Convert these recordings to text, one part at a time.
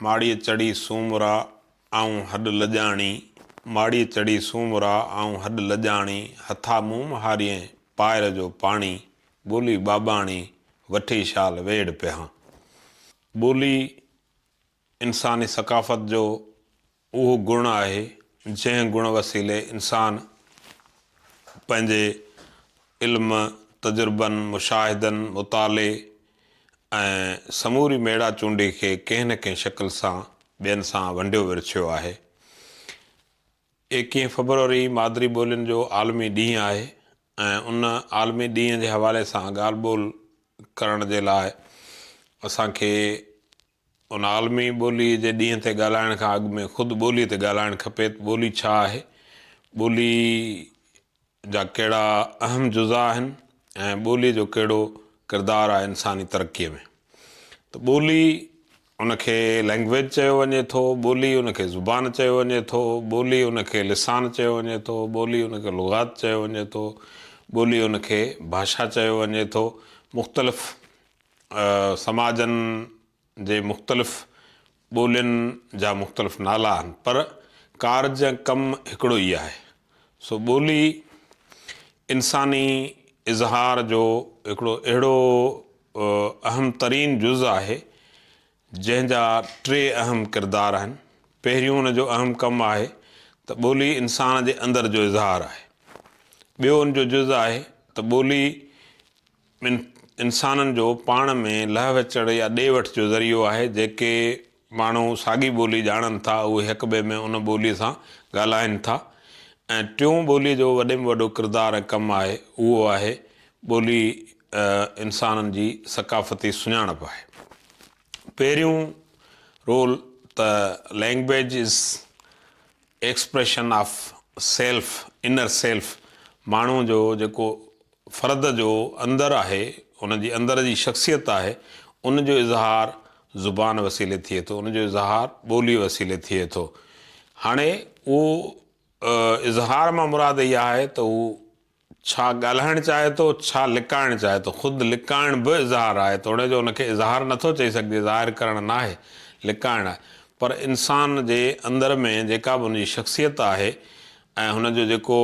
माड़ीअ चढ़ी सूमरा आऊं हॾु लॼाणी, माड़ीअ चढ़ी सूमरा आऊं हॾु लॼाणी, हथा मुंहुं हारियं पायर जो पाणी, ॿोली बाबाणी वठी शाल वेड़ पिया। ॿोली इंसानी सकाफ़त जो उहो गुण आहे जंहिं गुण वसीले इंसान पंहिंजे इल्म, तजुर्बनि, मुशाहिदनि, मुताले ऐं समूरी मेड़ा चूंडी खे कंहिं न कंहिं शकिल सां ॿियनि सां वंडियो विरछियो आहे। 21 फरवरी मादरी ॿोलियुनि जो आलमी ॾींहुं आहे ऐं उन आलमी ॾींहं जे हवाले सां ॻाल्हि ॿोल करण जे लाइ असांखे उन आलमी ॿोली जे ॾींहं ते ॻाल्हाइण खां अॻु में ख़ुदि ॿोलीअ ते ॻाल्हाइणु खपे। ॿोली छा आहे, ॿोली जा कहिड़ा अहम जुज़ा आहिनि ऐं ॿोलीअ जो कहिड़ो किरदारु आहे इंसानी तरक़ीअ में। त ॿोली उनखे लैंग्वेज चयो वञे थो, ॿोली उनखे ज़ुबान चयो वञे थो, ॿोली उनखे लिसान चयो वञे थो, ॿोली उनखे लुग़ात चयो वञे थो, ॿोली उनखे भाषा चयो वञे थो। मुख़्तलिफ़ समाजनि जे मुख़्तलिफ़ ॿोलियुनि जा मुख़्तलिफ़ नाला आहिनि, पर कारज कमु हिकिड़ो ई आहे। सो ॿोली इंसानी इज़हार जो हिकिड़ो अहिड़ो अहम तरीन जुज़ आहे जंहिंजा 3 अहम किरदार आहिनि। पहिरियों हुनजो अहम कमु आहे त ॿोली इंसान जे अंदरि जो इज़हार आहे। ॿियो हुनजो जुज़ आहे त ॿोली इंसाननि जो पाण में लह विचड़ या ॾे वठि जो ज़रियो आहे। जेके माण्हू साॻी ॿोली ॼाणनि था उहे हिक ॿिए में उन ॿोलीअ सां ॻाल्हाइनि था। ऐं टियों ॿोलीअ जो वॾे में वॾो किरदारु ऐं कमु आहे उहो आहे ॿोली इंसाननि जी सकाफ़ती सुञाणप आहे। पहिरियों रोल त language is expression of self, inner self. माण्हू जो जेको फ़र्द जो अंदरु आहे, उनजी अंदर जी शख़्सियत आहे, उनजो इज़हार ज़ुबान वसीले थिए थो, उनजो इज़हार ॿोली वसीले थिए थो। हाणे उहो इज़हार मां मुराद इहा आहे त उहो छा ॻाल्हाइणु चाहे थो, छा लिकाइणु चाहे थो। ख़ुदि लिकाइण बि इज़हार आहे त उनजो उनखे इज़हार नथो चई सघिजे, ज़ाहिर करणु न आहे, लिकाइणु आहे। पर इंसान जे अंदर में जेका बि उनजी शख़्सियत आहे ऐं हुनजो जेको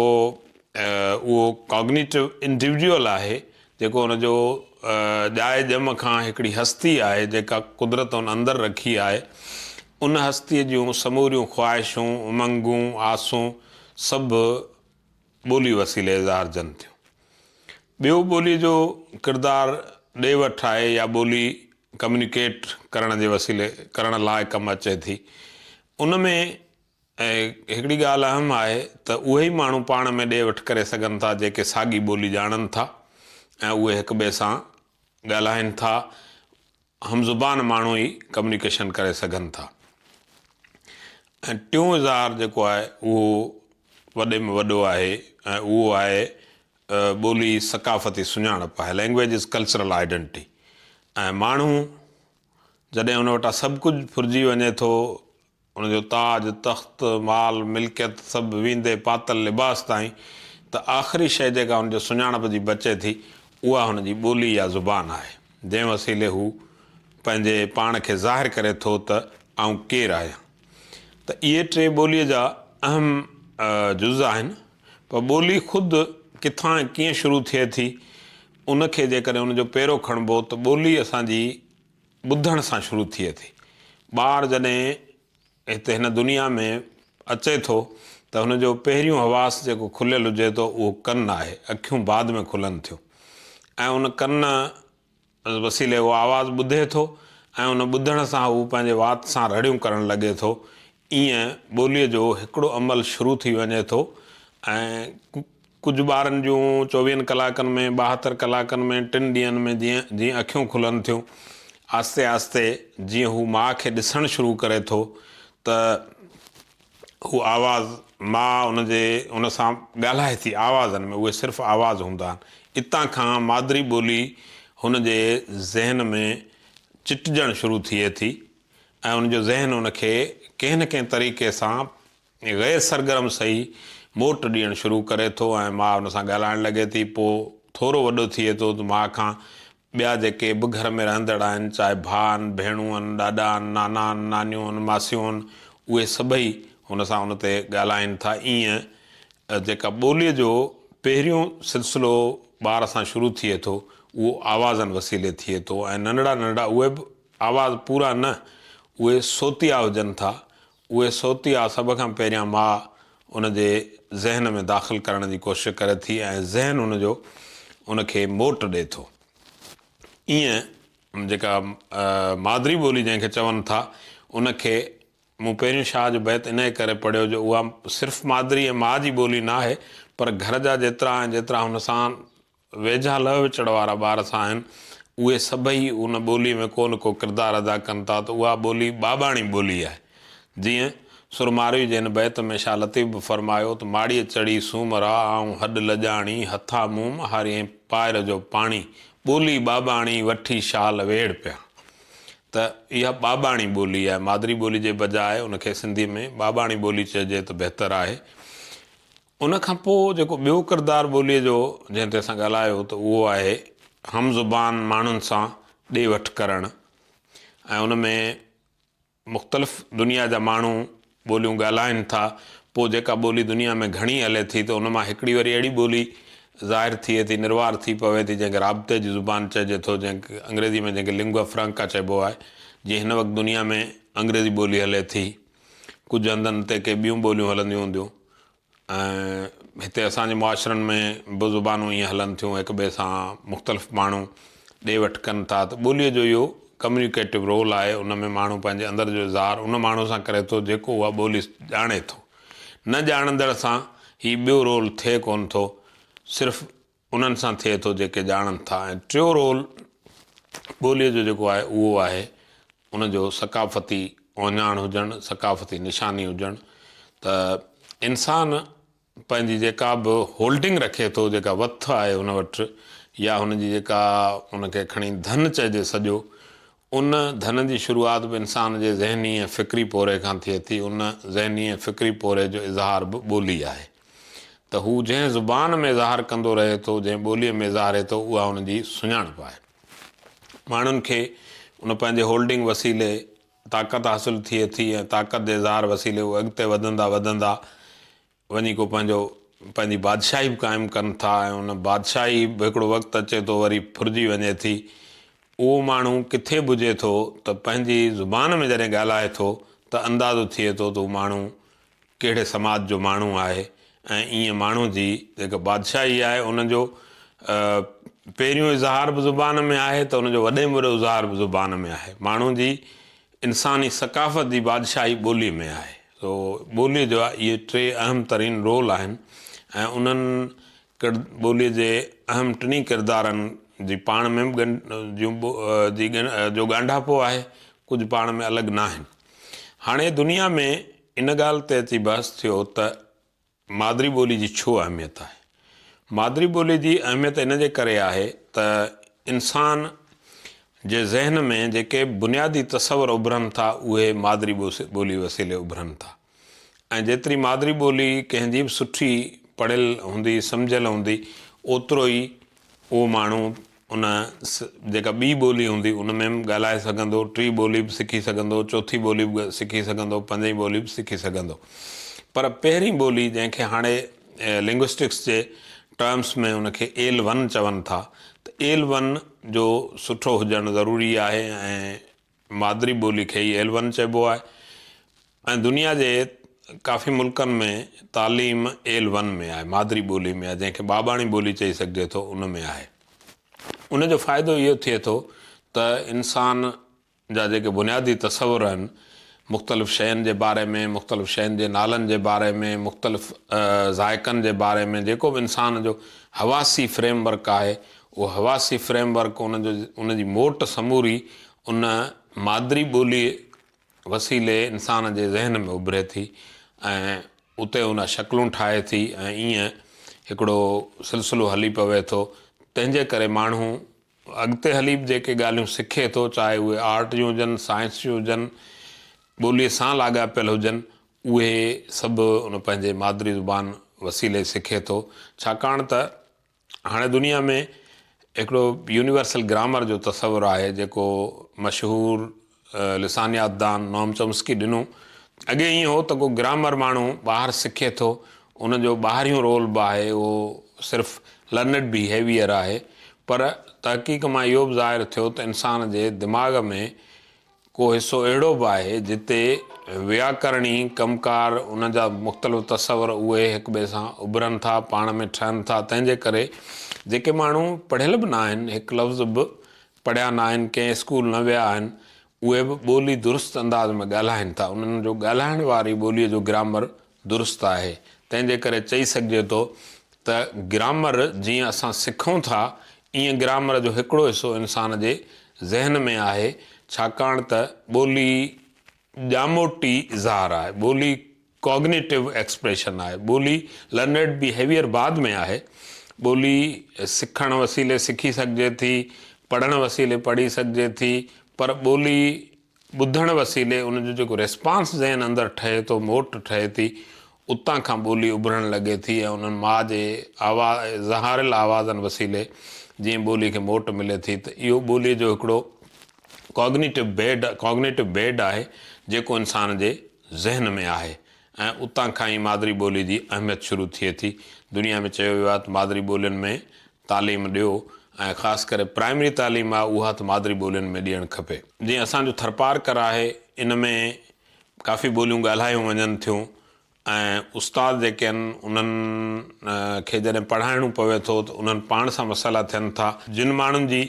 उहो कॉग्निटिव इंडिविजुअल आहे, जेको हुनजो ॼाए ॼम खां हिकिड़ी हस्ती आहे जेका कुदरत हुन अंदरि रखी आहे, उन हस्तीअ जूं समूरियूं ख़्वाहिशूं, उमंगूं, आसूं सभु ॿोली वसीले इज़हारजनि थियूं। ॿियो ॿोलीअ जो किरदारु ॾे वठि आहे या ॿोली कम्यूनिकेट करण जे वसीले करण लाइ कमु अचे थी। उन में हिकिड़ी ॻाल्हि अहम आहे त उहे ई माण्हू पाण में ॾे वठि करे सघनि था जेके साॻी ॿोली ॼाणनि था ऐं उहे हिक ॿिए सां ॻाल्हाइनि था। हमज़ुबान माण्हू ई कम्यूनिकेशन करे सघनि था। ऐं टियों इज़हार जेको आहे उहो वॾे में वॾो आहे ऐं उहो आहे ॿोली सकाफ़ती सुञाणप आहे। Language is cultural identity. ऐं माण्हू जॾहिं उन वटां सभु कुझु फुरिजी वञे थो, उनजो ताज, तख़्त, माल, मिल्कियत सभु वींदे पातल लिबास ताईं, त आख़िरी शइ जेका हुनजो सुञाणप जी बचे थी उहा हुनजी ॿोली या ज़ुबान आहे, जंहिं वसीले हू पंहिंजे पाण खे ज़ाहिर करे थो त आउं केरु आहियां। त इहे 3 ॿोलीअ जा अहम जुज़ आहिनि। पर ॿोली ख़ुदि किथां ऐं कीअं शुरू थिए थी, उनखे जेकॾहिं उनजो पेरो खणिबो त ॿोली असांजी ॿुधण सां शुरू थिए थी। ॿारु जॾहिं हिते हिन दुनिया में अचे थो त हुनजो पहिरियों हवास जेको खुलियल हुजे थो उहो कनु आहे। अखियूं बाद में खुलनि थियूं ऐं उन कन वसीले उहो आवाज़ु ॿुधे थो ऐं उन ॿुधण सां हू पंहिंजे वात सां रड़ियूं करणु लॻे थो। ईअं ॿोलीअ जो हिकिड़ो अमल शुरू थी वञे थो ऐं कुझु ॿारनि जूं 24 कलाकनि में, 72 कलाकनि में, 3 ॾींहंनि में जीअं जीअं अखियूं खुलनि थियूं, आस्ते आस्ते जीअं हू माउ खे ॾिसणु शुरू करे थो त हू आवाज़ माउ उन सां ॻाल्हाए थी आवाज़नि में। उहे सिर्फ़ु आवाज़ हूंदा आहिनि। इतां खां मादरी ॿोली हुनजे ज़हन में चिटिजणु शुरू थिए थी ऐं उनजो ज़हन उनखे कंहिं न कंहिं तरीक़े सां गैर सरगर्म सही मोट ॾियणु शुरू करे थो ऐं माउ हुन सां ॻाल्हाइणु लॻे थी। पोइ थोरो वॾो थिए थो त माउ खां ॿिया जेके बि घर में रहंदड़ आहिनि, चाहे भाउ आहिनि, भेणूं आहिनि, ॾाॾा आहिनि, नाना आहिनि, नानियूं आहिनि, मासियूं आहिनि, उहे सभई हुन सां हुन ते ॻाल्हाइनि था। ईअं जेका ॿोलीअ जो पहिरियों सिलसिलो ॿार सां शुरू थिए थो उहो आवाज़नि वसीले थिए थो। ऐं नंढड़ा नंढड़ा उहे बि आवाज़ पूरा न, उहे सोतिया हुजनि था, उहे सोतिया सभ खां पहिरियां माउ उनजे ज़हन में दाख़िल करण जी कोशिशि करे थी ऐं ज़हन उनजो उनखे मोट ॾिए थो। ईअं जेका मादिरी ॿोली जंहिंखे चवनि था उनखे मूं पहिरियों शाह जो बैत इन करे पढ़ियो जो उहा सिर्फ़ु मादिरी ऐं माउ जी ॿोली न आहे, पर घर जा जेतिरा हुन सां वेझा लह विचड़ वारा ॿार सां आहिनि उहे सभई उन ॿोलीअ में को न को किरदारु अदा कनि था। त उहा ॿोली बाबाणी ॿोली आहे। जीअं सुरमारवी जे हिन बैत में शाह लतीफ़ बि फरमायो त माड़ीअ चढ़ी सूमरा ऐं हॾ लॼाणी हथा मुंहुं हारे पाएर जो पाणी ॿोली बाबाणी वठी शाल वेड़ पिया। त इहा बाबाणी ॿोली आहे। मादिरी ॿोली जे बजाए उनखे सिंधीअ में बाबाणी ॿोली चइजे त बहितरु आहे। उनखां पोइ जेको ॿियो किरदारु ॿोलीअ जो जंहिं ते असां ॻाल्हायो त उहो आहे हम ज़ुबान माण्हुनि सां ॾे वठि करणु। ऐं उन में मुख़्तलिफ़ दुनिया जा माण्हू ॿोलियूं ॻाल्हाइनि था। पोइ जेका ॿोली दुनिया में घणी हले थी त उन मां हिकिड़ी वरी अहिड़ी ॿोली ज़ाहिर थिए थी, निर्वार थी पवे थी, जंहिंखे राब्ते जी ज़ुबान चइजे थो, जंहिंखे अंग्रेज़ी में जंहिंखे लिंगुआ फ्रंका चइबो आहे। जीअं हिन वक़्तु दुनिया में अंग्रेज़ी ॿोली हले थी, कुझु हंधनि ते के ॿियूं ॿोलियूं हलंदियूं हूंदियूं। ऐं हिते असांजे मुआशरनि में बि ज़ुबानूं ईअं हलनि थियूं, हिक ॿिए सां मुख़्तलिफ़ माण्हू ॾे वठि कनि था। त ॿोलीअ जो इहो कम्यूनिकेटिव रोल आहे। उन में माण्हू पंहिंजे अंदर जो इज़हार उन माण्हू सां करे थो जेको उहा ॿोली ॼाणे थो। न ॼाणंदड़ सां हीउ ॿियो रोल थिए कोन थो, सिर्फ़ु उन्हनि सां थिए थो जेके ॼाणनि था। ऐं टियों रोल ॿोलीअ जो जेको आहे उहो आहे उनजो सकाफ़ती ओञाण हुजणु, सकाफ़ती निशानी हुजणु। त इंसानु पंहिंजी जेका बि होल्डिंग रखे थो, जेका वथ आहे हुन वटि, या हुनजी जेका उनखे खणी धन चइजे सॼो, उन धन जी शुरूआत बि इंसान जे ज़हनी ऐं फ़िक्री पोरे खां थिए थी। उन ज़हनी ऐं फ़िक्री पोरे जो इज़हार बि ॿोली आहे। त हू जंहिं ज़ुबान में इज़हार कंदो रहे थो, जंहिं ॿोलीअ में इज़हारे थो, उहा हुनजी सुञाणप आहे। माण्हुनि खे उन पंहिंजे होल्डिंग वसीले ताक़त हासिलु थिए थी ऐं ताक़त जे इज़हार वसीले उहे अॻिते वधंदा वधंदा वञी को पंहिंजी बादशाही बि क़ाइमु कनि था। ऐं उन बादशाही बि हिकिड़ो वक़्तु अचे थो वरी फुरिजी वञे थी। उहो माण्हू किथे बि हुजे थो त पंहिंजी ज़ुबान में जॾहिं ॻाल्हाए थो त अंदाज़ो थिए थो त उहो माण्हू कहिड़े समाज जो माण्हू आहे। ऐं ईअं माण्हू जी जेका बादशाही आहे उनजो पहिरियों इज़हार बि ज़ुबान में आहे त उनजो वॾे में वॾो इज़हार बि ज़ुबान में आहे। माण्हू जी इंसानी सकाफ़त जी बादशाही ॿोलीअ में आहे। सो ॿोलीअ जो इहे टे अहम तरीन रोल आहिनि। ऐं उन्हनि ॿोलीअ जे अहम टिनी किरदारनि जी पाण में बि जो ॻंढापो आहे, कुझु पाण में अलॻि न आहिनि। हाणे दुनिया में इन ॻाल्हि ते अची बहस थियो त मादिरी ॿोली जी छो अहमियत आहे। मादिरी ॿोली जी अहमियत इन जे करे आहे त इंसान जे ज़हन में जेके बुनियादी तसवर उभरनि था उहे मादिरी ॿोली वसीले उभरनि था। ऐं जेतिरी मादिरी ॿोली कंहिंजी बि सुठी पढ़ियल हूंदी, सम्झियल हूंदी, ओतिरो ई उहो माण्हू उन जेका ॿी ॿोली हूंदी उन में बि ॻाल्हाए सघंदो, टी ॿोली बि सिखी सघंदो, चौथी ॿोली बि सिखी सघंदो, पंजी ॿोली बि सिखी सघंदो। पर पहिरीं ॿोली जंहिंखे हाणे लिंग्विस्टिक्स जे टर्म्स में उनखे L1 चवनि था, त L1 जो सुठो हुजणु ज़रूरी आहे। ऐं मादिरी ॿोली खे ई L1 चइबो आहे। ऐं दुनिया जे काफ़ी मुल्कनि में तालीम L1 में आहे, मादिरी ॿोली में आहे, जंहिंखे बाबाणी ॿोली चई सघिजे थो, उन में आहे। उनजो फ़ाइदो इहो थिए थो त इंसान जा जेके बुनियादी तसवुर आहिनि मुख़्तलिफ़ शयुनि जे बारे में, मुख़्तलिफ़ शयुनि जे नालनि जे बारे में, मुख़्तलिफ़ ज़ाइक़नि जे बारे में, जेको बि इंसान जो हवासी फ्रेमवर्क आहे, उहो हवासी फ्रेमवर्क उनजी मोट समूरी उन मादिरी ॿोली वसीले इंसान जे ज़हन में उभरे थी ऐं उते उन शक्लूं ठाहे थी। ऐं ईअं हिकिड़ो सिलसिलो हली पवे थो। तंहिंजे करे माण्हू अॻिते हली बि जेके ॻाल्हियूं सिखे थो, चाहे उहे आर्ट जूं हुजनि, साइंस जूं हुजनि, ॿोलीअ सां लाॻापियल हुजनि, उहे सभु उन पंहिंजे मादिरी ज़ुबान वसीले सिखे थो। छाकाणि त हाणे दुनिया में हिकिड़ो यूनिवर्सल ग्रामर जो तस्वुर आहे जेको मशहूरु लिसानियात दान नोम चॉम्स्की ॾिनो। अॻे ईअं हो त को ग्रामर माण्हू ॿाहिरि सिखे थो, उनजो ॿाहिरियों रोल बि आहे उहो सिर्फ़ु लर्नड बिहेवियर आहे, पर तहक़ीक़ मां इहो बि ज़ाहिर थियो त इंसान जे दिमाग़ में को हिसो अहिड़ो बि आहे जिते व्याकरणी कमकार उन जा मुख़्तलिफ़ तस्वर उहे हिक ॿिए सां उभरनि था, पाण में ठहनि था। तंहिंजे करे जेके माण्हू पढ़ियल बि न आहिनि, हिकु लफ़्ज़ बि पढ़िया न आहिनि, कंहिं स्कूल न विया आहिनि, उहे बि ॿोली दुरुस्त अंदाज़ में ॻाल्हाइनि था। उन्हनि जो ॻाल्हाइण वारी ॿोलीअ जो ग्रामर दुरुस्त आहे। तंहिंजे करे चई सघिजे थो त ग्रामर जीअं असां सिखूं था, ईअं ग्रामर जो हिकिड़ो हिसो इंसान जे ज़हन में आहे, छाकाणि त ॿोली ॼामोटी इज़हार आहे, ॿोली कॉग्निटिव एक्सप्रेशन आहे, ॿोली लर्नड बिहेवियर बाद में आहे। ॿोली सिखण वसीले सिखी सघिजे थी, पढ़ण वसीले पढ़ी सघिजे थी, पर ॿोली ॿुधण वसीले उनजो जेको रिस्पॉन्स ज़हन अंदरि ठहे थो, मोट ठहे थी, उतां खां ॿोली उभरण लॻे थी ऐं उन्हनि माउ जे ज़हारियल आवाज़नि वसीले जीअं ॿोली खे मोट मिले थी। त इहो ॿोलीअ जो हिकिड़ो कॉग्निटिव बेड आहे जेको इंसान जे ज़हन में आहे ऐं उतां खां ई मादिरी ॿोली जी अहमियत शुरू थिए थी। दुनिया में चयो वियो आहे त मादिरी ॿोलियुनि में तालीम ॾियो ऐं ख़ासि करे प्राइमरी तालीम आहे उहा त मादिरी ॿोलियुनि में ॾियणु खपे। जीअं असांजो थरपारकर आहे, इन में काफ़ी ॿोलियूं ॻाल्हायूं वञनि थियूं ऐं उस्ताद जेके आहिनि उन्हनि खे जॾहिं पढ़ाइणो पवे थो त उन्हनि पाण सां मसइला थियनि था। जिन माण्हुनि जी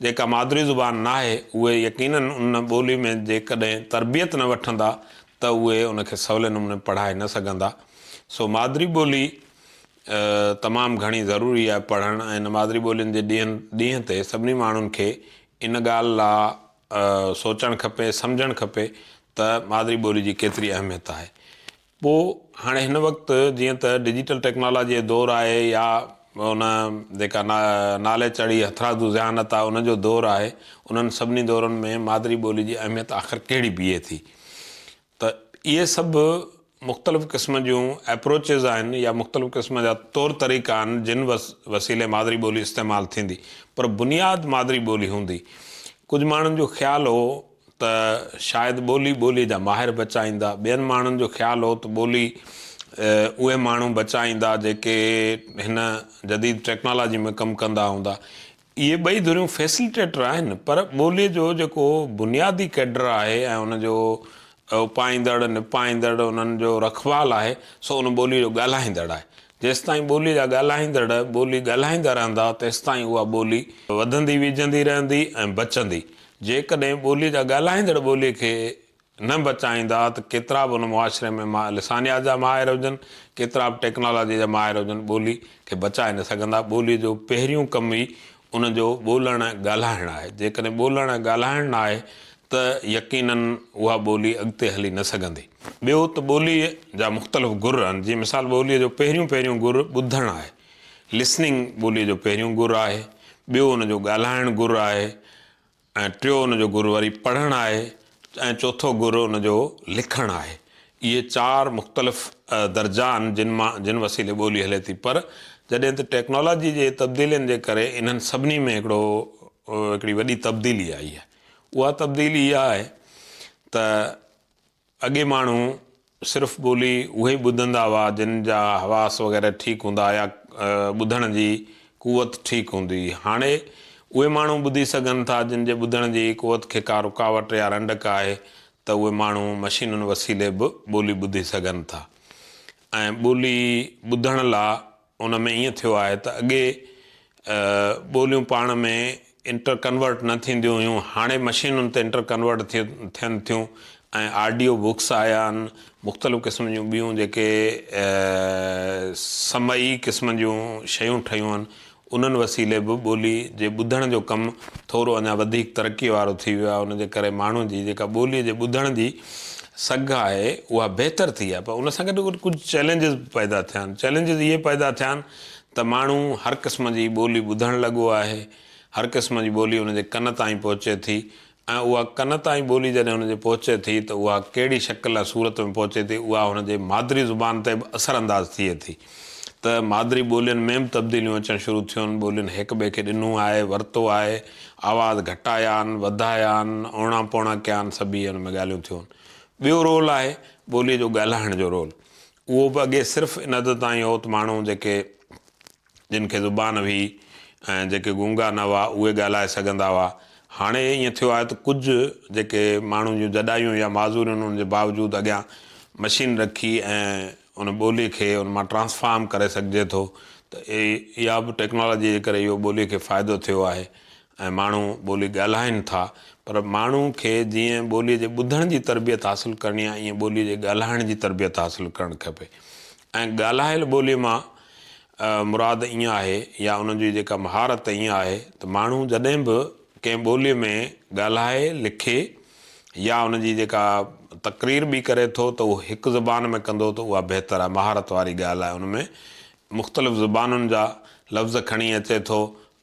जेका मादिरी ज़ुबान न आहे उहे यकीनन उन ॿोली में जेकॾहिं तरबियत न वठंदा त उहे उनखे सवले नमूने पढ़ाए न सघंदा। सो मादिरी ॿोली तमामु घणी ज़रूरी आहे पढ़णु, ऐं इन मादिरी ॿोलियुनि जे ॾींहं ते सभिनी माण्हुनि खे इन ॻाल्हि लाइ सोचणु खपे, सम्झणु खपे त मादिरी ॿोली जी केतिरी अहमियत आहे। पोइ हाणे हिन वक़्तु जीअं त डिजिटल टेक्नोलॉजीअ जो दौरु आहे या उन जेका नाले चढ़ी हथरादू ज़हानत आहे उनजो दौरु आहे, उन्हनि सभिनी दौरनि में मादिरी ॿोली जी अहमियत आख़िर कहिड़ी बीहे थी। त इहे सभु मुख़्तलिफ़ क़िस्म जूं एप्रोचिस आहिनि या मुख़्तलिफ़ क़िस्म जा तौर तरीक़ा आहिनि जिन वसीले मादिरी ॿोली इस्तेमालु थींदी, पर बुनियादु मादिरी ॿोली हूंदी। कुझु माण्हुनि जो ख़्यालु हो त शायदि ॿोली जा माहिर बचाईंदा, ॿियनि माण्हुनि जो ख़्यालु हो त ॿोली उहे माण्हू बचाईंदा जेके हिन जदीद टेक्नोलॉजी में कमु कंदा हूंदा। इहे ॿई धुरियूं फैसिलिटेटर आहिनि, पर ॿोलीअ जो जेको बुनियादी कैडर आहे ऐं उनजो उपाईंदड़ निपाईंदड़ उन्हनि जो रखवाल आहे सो उन ॿोली जो ॻाल्हाईंदड़ आहे। जेसिताईं ॿोली जा ॻाल्हाईंदड़ ॿोली ॻाल्हाईंदा रहंदा तेसिताईं उहा ॿोली वधंदी विझंदी रहंदी ऐं बचंदी। जेकॾहिं ॿोली जा ॻाल्हाईंदड़ ॿोलीअ खे न बचाईंदा त केतिरा बि उन मुआशिरे में लिसानियात जा माहिर हुजनि, केतिरा बि टेक्नोलॉजी जा माहिर हुजनि, ॿोली खे बचाए न सघंदा। ॿोलीअ जो पहिरियों कमु ई उनजो ॻोल्हणु ॻाल्हाइणु आहे। जेकॾहिं ॻोल्हणु ॻाल्हाइणु न आहे त यकीननि उहा ॿोली अॻिते हली न सघंदी। ॿियो त ॿोलीअ जा मुख़्तलिफ़ गुर आहिनि। जीअं मिसाल ॿोलीअ जो पहिरियों गुरु ॿुधणु आहे, लिसनिंग ॿोलीअ जो पहिरियों गुरु आहे, ॿियो उनजो ॻाल्हाइणु गुरु आहे, ऐं टियों उनजो गुरु वरी पढ़णु आहे, ऐं चोथों गुरु उनजो लिखणु आहे। इहे चारि मुख़्तलिफ़ दर्जा आहिनि जिन वसीले ॿोली हले थी। पर जॾहिं त टेक्नोलॉजी जे तब्दीलियुनि जे करे इन्हनि सभिनी में हिकिड़ी वॾी तब्दीली आई आहे। उहा तब्दीली इहा आहे त अॻे माण्हू सिर्फ़ु ॿोली उहे ई ॿुधंदा हुआ जिन जा हवास वग़ैरह ठीकु हूंदा या ॿुधण जी कुवत ठीकु हूंदी। हाणे उहे माण्हू ॿुधी सघनि था जिन जे ॿुधण जी कुवत खे का रुकावट या रंडक आहे, त उहे माण्हू मशीनुनि वसीले बि ॿोली ॿुधी सघनि था। ऐं ॿोली ॿुधण लाइ उन में ईअं थियो आहे त अॻे ॿोलियूं पाण में इंटर कन्वर्ट न थींदियूं हुयूं, हाणे मशीनुनि ते इंटर कन्वर्ट थियनि थियूं ऐं ऑडियो बुक्स आया आहिनि, मुख़्तलिफ़ क़िस्म जूं ॿियूं जेके समई क़िस्म जूं शयूं ठहियूं आहिनि, उन्हनि वसीले बि ॿोली जे ॿुधण जो कमु थोरो अञा वधीक तरक़ी वारो थी वियो आहे। उनजे करे माण्हुनि जी जेका ॿोलीअ जे ॿुधण जी सघ आहे उहा बहितर थी आहे, पर उन सां गॾु कुझु चैलेंजिस पैदा थिया आहिनि। चैलेंजिस इहे पैदा थिया आहिनि त माण्हू हर क़िस्म जी ॿोली ॿुधणु लॻो आहे, हर क़िस्म जी ॿोली उनजे कन ताईं पहुचे थी, ऐं उहा कन ताईं ॿोली जॾहिं हुनजे पहुचे थी त उहा कहिड़ी शकिल सूरत में पहुचे थी, उहा हुनजे मादिरी ज़ुबान ते बि असरअंदाज़ थिए थी। त मादिरी ॿोलियुनि में बि तब्दीलियूं अचणु शुरू थियूं आहिनि। ॿोलियुनि हिक ॿिए खे ॾिनो आहे, वरितो आहे, आवाज़ घटाया आहिनि, वधाया आहिनि, ओणा पोणा कया आहिनि, सभु इहे हुन में ॻाल्हियूं थियूं आहिनि। ॿियो रोल आहे ॿोलीअ जो ॻाल्हाइण जो रोल। उहो बि अॻे सिर्फ़ु इन हद ताईं हो त माण्हू जेके जिन खे ज़ुबान हुई ऐं जेके गूंगा न हुआ उहे ॻाल्हाए सघंदा हुआ। हाणे ईअं थियो आहे त कुझु जेके माण्हुनि जूं जॾायूं या माज़ूरियूं उन्हनि जे बावजूदि अॻियां मशीन रखी ऐं उन ॿोली खे उन मां ट्रांसफार्म करे सघिजे थो। त इहा बि टेक्नोलॉजी जे करे इहो ॿोलीअ खे फ़ाइदो थियो आहे ऐं माण्हू ॿोली ॻाल्हाइनि था। पर माण्हू खे जीअं ॿोलीअ जे ॿुधण जी तरबियत हासिलु करणी आहे, ईअं ॿोलीअ जे ॻाल्हाइण जी तरबियत हासिलु करणु खपे। ऐं ॻाल्हायल ॿोलीअ मां मुराद ईअं आहे या उनजी जेका महारत ईअं आहे त माण्हू जॾहिं बि कंहिं ॿोलीअ में ॻाल्हाए लिखे या उनजी जेका तक़रीर बि करे थो त उहो हिकु ज़ुबान में कंदो त उहा बहितरु आहे, महारत वारी ॻाल्हि आहे। उनमें मुख़्तलिफ़ ज़ुबानुनि जा लफ़्ज़ खणी अचे थो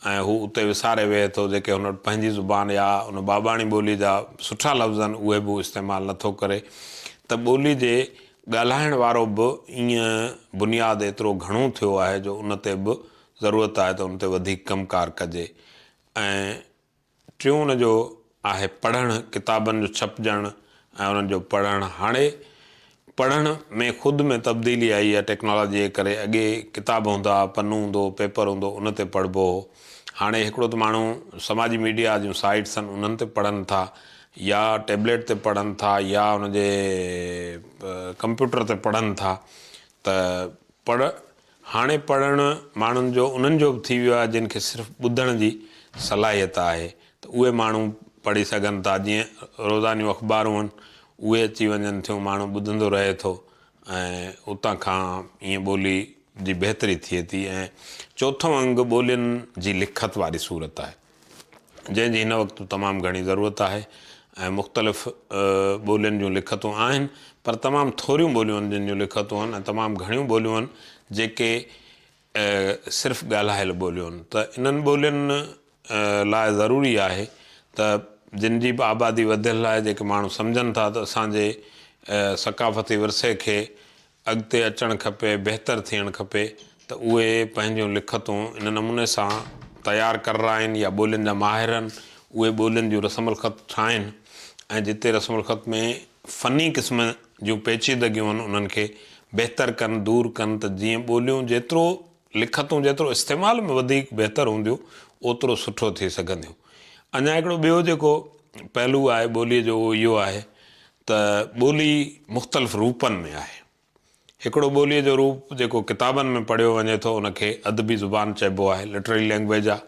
ऐं हू उते विसारे वेहे थो। जेके हुन वटि पंहिंजी ज़ुबान या उन बाबाणी ॿोली जा सुठा लफ़्ज़ आहिनि उहे बि इस्तेमालु नथो करे। त ॿोली जे ॻाल्हाइण वारो बि ईअं बुनियादु एतिरो घणो थियो आहे जो उन ते बि ज़रूरत आहे त उन ते वधीक कमकार कजे। ऐं टियों उन जो आहे पढ़णु, किताबनि जो छपजणु ऐं उन्हनि जो पढ़णु। हाणे पढ़ण में ख़ुदि में तब्दीली आई आहे टेक्नोलॉजी जे करे। अॻे किताब हूंदा, पन्नो हूंदो, पेपर हूंदो, उन ते पढ़िबो हो। हाणे हिकिड़ो त माण्हू समाजी मीडिया जूं साइट्स आहिनि उन्हनि ते पढ़नि था या टेबलेट ते पढ़नि था या उनजे कंप्यूटर ते पढ़नि था। त हाणे पढ़णु माण्हुनि जो उन्हनि जो बि थी वियो आहे जिन खे सिर्फ़ु ॿुधण जी सलाहियत आहे, त उहे माण्हू पढ़ी सघनि था। जीअं रोज़ानियूं अख़बारूं आहिनि उहे अची वञनि थियूं, माण्हू ॿुधंदो रहे थो ऐं उतां खां ईअं ॿोली जी बहितरी थिए थी। ऐं चोथों अंग ॿोलियुनि जी लिखत वारी सूरत आहे, जंहिंजी हिन वक़्तु तमामु घणी ज़रूरत आहे। ऐं मुख़्तलिफ़ ॿोलियुनि जूं लिखतूं आहिनि, पर तमामु थोरियूं ॿोलियूं आहिनि जिन जूं लिखतूं आहिनि ऐं तमामु घणियूं ॿोलियूं आहिनि जेके सिर्फ़ु ॻाल्हायल ॿोलियूं आहिनि। त इन्हनि ॿोलियुनि लाइ ज़रूरी आहे त जिन जी बि आबादी वधियल आहे, जेके माण्हू सम्झनि था त असांजे सक़ाफ़ती विरसे खे अॻिते अचणु खपे, बहितरु थियणु खपे, त उहे पंहिंजूं लिखतूं इन नमूने सां तयारु कराइनि या ॿोलियुनि जा माहिर आहिनि उहे ॿोलियुनि जूं रस्मुल ख़त ठाहिनि। ऐं जिते रस्मुल ख़त में फ़नी क़िस्म जूं पेचीदगियूं आहिनि उन्हनि खे बहितरु कनि, दूरि कनि, त जीअं ॿोलियूं जेतिरो लिखतूं जेतिरो इस्तेमाल में वधीक बहितरु हूंदियूं ओतिरो सुठो थी सघंदियूं। अञा हिकिड़ो ॿियो जेको पहलू आहे ॿोलीअ जो उहो इहो आहे त ॿोली मुख़्तलिफ़ रूपनि में आहे। हिकिड़ो ॿोलीअ जो रूप जेको किताबनि में पढ़ियो वञे थो उनखे अदबी ज़ुबान चइबो आहे, लिटरेरी लैंग्वेज आहे।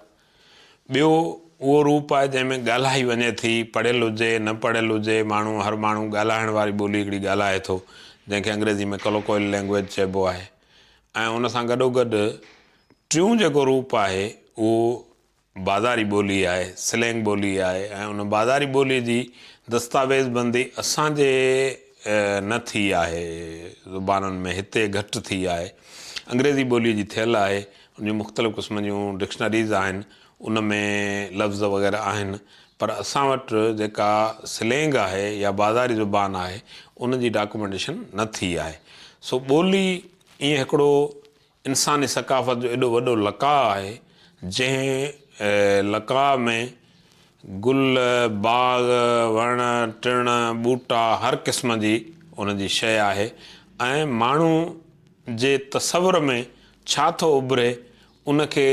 ॿियो उहो रूप आहे जंहिंमें ॻाल्हाई वञे थी, पढ़ियलु हुजे न पढ़ियलु हुजे, हर माण्हू ॻाल्हाइण वारी ॿोली हिकिड़ी ॻाल्हाए थो, जंहिंखे अंग्रेज़ी में कलोक्वल लैंग्वेज चइबो आहे। ऐं उन सां गॾोगॾु टियों जेको रूप आहे उहो बाज़ारी ॿोली आहे, स्लैंग ॿोली आहे। ऐं उन बाज़ारी ॿोलीअ जी दस्तावेज़बंदी असांजे न थी आहे ज़ुबाननि में, हिते घटि थी आहे। अंग्रेज़ी ॿोलीअ जी थियलु आहे, उन जूं मुख़्तलिफ़ क़िस्म जूं डिक्शनरीज़ आहिनि, उन में लफ़्ज़ वग़ैरह आहिनि, पर असां वटि जेका स्लैंग आहे या बाज़ारी ज़ुबान आहे उन जी डॉक्यूमेंटेशन न थी आहे। सो ॿोली ईअं हिकिड़ो इंसानी सक़ाफ़त जो एॾो वॾो लका आहे जंहिं लका में गुल, बाग़, वण, टिण, ॿूटा, हर क़िस्म जी उन जी शइ आहे। ऐं माण्हू जे तसवुर में छा थो उभिरे उनखे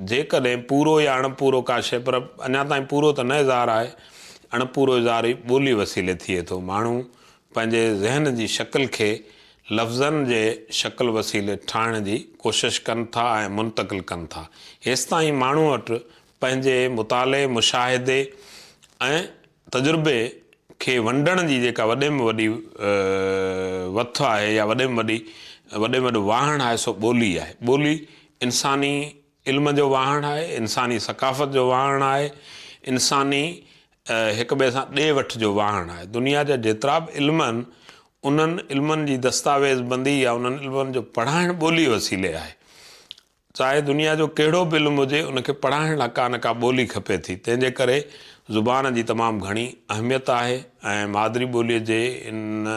जेकॾहिं पूरो या अणपूरो का शइ, पर अञा ताईं पूरो त न इज़ार आहे, अणपूरो इज़ार ई ॿोली वसीले थिए थो। माण्हू पंहिंजे ज़हन जी शकिल खे लफ़्ज़नि जे शकिल वसीले ठाहिण जी कोशिशि कनि था ऐं मुंतक़िल कनि था। हेसि ताईं माण्हू वटि पंहिंजे मुताले, मुशाहिदे ऐं तजुर्बे खे वंडण जी जेका वॾे में वॾी वथ आहे या वॾे में वॾो वाहण आहे सो ॿोली आहे। ॿोली इंसानी इल्म जो वाहण आहे, इंसानी सक़ाफ़त जो वाहण आहे, इंसानी हिक ॿिए सां ॾे वठि जो वाहण आहे। दुनिया जा जेतिरा बि इल्म आहिनि उन्हनि इल्मनि जी दस्तावेज़बंदी या उन्हनि इल्मनि जो पढ़ाइणु ॿोली वसीले आहे। चाहे दुनिया जो कहिड़ो बि इल्मु हुजे उनखे पढ़ाइण लाइ का न का ॿोली खपे थी। तंहिंजे करे ज़ुबान जी तमामु घणी अहमियत आहे। ऐं मादिरी ॿोलीअ जे इन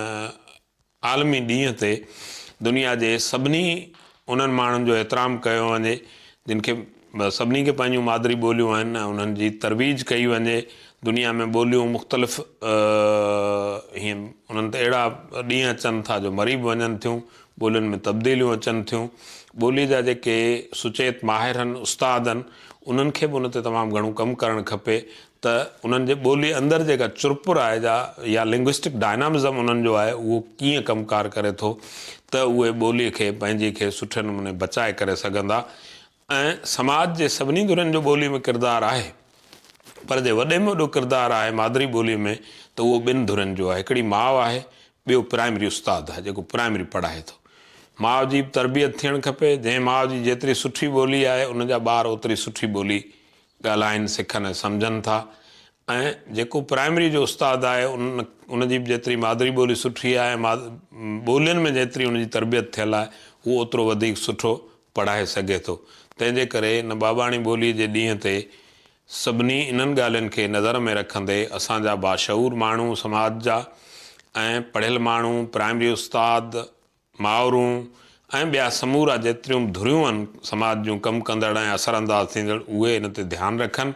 आलमी ॾींहं ते दुनिया जे सभिनी उन्हनि माण्हुनि जो एतिराम कयो वञे जिन खे सभिनी खे पंहिंजूं मादिरी ॿोलियूं आहिनि ऐं उन्हनि जी तरवीज कई वञे। दुनिया में ॿोलियूं मुख़्तलिफ़ हीअं उन्हनि ते अहिड़ा ॾींहं अचनि था जो मरी बि वञनि थियूं, ॿोलियुनि में तब्दीलियूं अचनि थियूं। ॿोली जा जेके सुचेत माहिर आहिनि, उस्ताद आहिनि, उन्हनि खे बि उन ते तमामु घणो कमु करणु खपे त उन्हनि जे ॿोली अंदरि जेका चुरपुर आहे या लिंग्विस्टिक डायनामिज़म उन्हनि जो आहे उहो कीअं कमुकारु करे थो त उहे ॿोलीअ खे पंहिंजी खे सुठे नमूने बचाए करे सघंदा। ऐं समाज जे सभिनी धुरियुनि जो ॿोली में किरदारु आहे, पर जे वॾे में वॾो किरदारु आहे मादिरी ॿोलीअ में त उहो ॿिनि धुरियुनि जो आहे। हिकिड़ी माउ आहे, ॿियो प्राइमरी उस्तादु आहे जेको प्राइमरी पढ़ाए थो। माउ जी बि तरबियत थियणु खपे, जंहिं माउ जी जेतिरी सुठी ॿोली आहे उन जा ॿार ओतिरी सुठी ॿोली ॻाल्हाइनि, सिखनि ऐं सम्झनि था। ऐं जेको प्राइमरी जो उस्तादु आहे उनजी बि जेतिरी मादिरी ॿोली सुठी आहे, ॿोलियुनि में जेतिरी उनजी तरबियत थियल आहे, उहो ओतिरो वधीक सुठो पढ़ाए सघे थो। तंहिंजे करे इन बाबाणी ॿोलीअ जे ॾींहं ते सभिनी इन्हनि ॻाल्हियुनि खे नज़र में रखंदे असांजा बाशऊर माण्हू समाज जा ऐं पढ़ियल माण्हू, प्राइमरी उस्ताद, मावरूं ऐं ॿिया समूरा जेतिरियूं धुरियूं आहिनि समाज जूं कमु कंदड़ ऐं असरअंदाज़ थींदड़, उहे इन ते ध्यानु रखनि।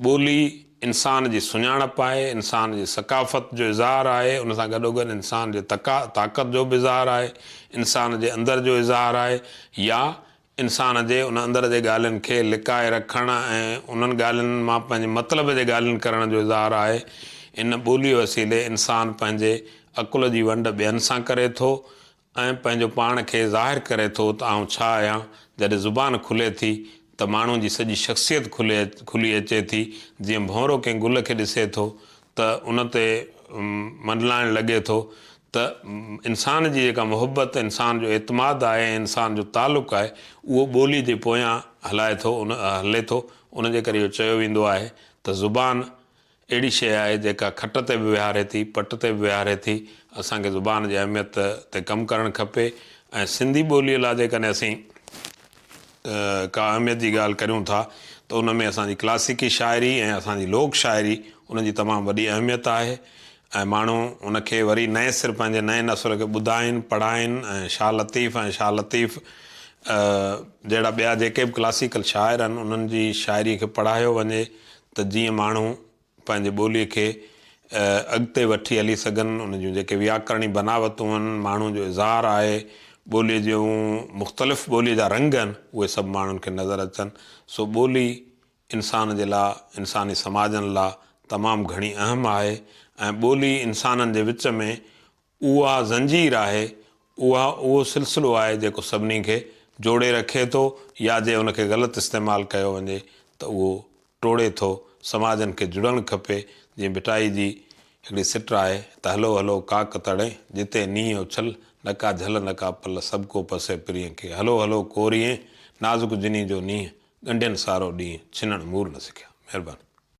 ॿोली इंसान जी सुञाणप आहे, इंसान जी सकाफ़त जो इज़हार आहे, उन सां गॾोगॾु इंसान जे ताक़त जो बि इज़हार आहे, इंसान जे अंदर जो इज़हार आहे, या इंसान जे उन अंदर जे ॻाल्हियुनि खे लिकाए रखणु ऐं उन्हनि ॻाल्हियुनि मां पंहिंजे मतिलब जे ॻाल्हियुनि करण जो इज़हार आहे। इन ॿोलीअ वसीले इंसानु पंहिंजे अकुल जी वंड ॿियनि सां करे थो ऐं पंहिंजो पाण खे ज़ाहिर करे थो त आउं छा आहियां। जॾहिं ज़ुबान खुले थी त माण्हू जी सॼी शख़्सियत खुली अचे थी। जीअं भंवरो कंहिं गुल खे ॾिसे थो त उन ते मंडलाइणु लॻे थो त इंसान जी जेका मुहबत, इंसान जो एतमाद आहे, इंसान जो तालुक़ु आहे, उहो ॿोली जे पोयां हले थो। उनजे करे इहो चयो वेंदो आहे त ज़ुबान अहिड़ी शइ आहे जेका खट ते बि विहारे थी, पट ते बि विहारे थी। असांखे ज़ुबान जी अहमियत ते कमु करणु खपे। ऐं सिंधी ॿोलीअ लाइ जेकॾहिं असीं का अहमियत जी ॻाल्हि करियूं था त उन में असांजी क्लासिकी शाइरी ऐं असांजी लोक शाइरी उनजी तमामु वॾी अहमियत आहे। ऐं माण्हू उनखे वरी नए सिर पंहिंजे नए नसुल खे ॿुधाइनि, पढ़ाइनि। ऐं शाह लतीफ़ ऐं शाह लतीफ़ जहिड़ा ॿिया जेके बि क्लासिकल शाइर आहिनि उन्हनि जी शाइरीअ खे पढ़ायो वञे त जीअं माण्हू पंहिंजे ॿोलीअ खे अॻिते वठी हली सघनि। उन जूं जेके व्याकरणी बनावतूं आहिनि, माण्हू जो इज़हार आहे, ॿोलीअ जूं मुख़्तलिफ़ ॿोलीअ जा रंग आहिनि, उहे सभु माण्हुनि खे नज़र अचनि। सो ॿोली इंसान जे लाइ, इंसानी समाजनि लाइ तमामु घणी अहम आहे। ऐं ॿोली इंसाननि जे विच में उहा ज़ंजीर आहे, उहो सिलसिलो आहे जेको सभिनी खे जोड़े रखे थो, या जे उनखे ग़लति इस्तेमालु कयो वञे त उहो टोड़े थो। समाजनि खे जुड़णु खपे। जीअं भिटाई जी हिकिड़ी सिट आहे त हलो हलो काक तड़े, जिते नींहुं उछल, न का झल न का पल, सभु को पसे प्रिय खे। हलो हलो कोरिए, नाज़ुक जिनी जो नींहुं, ॻंढियनि सारो ॾींहुं, छिनण मूर न सिखिया। महिरबानी।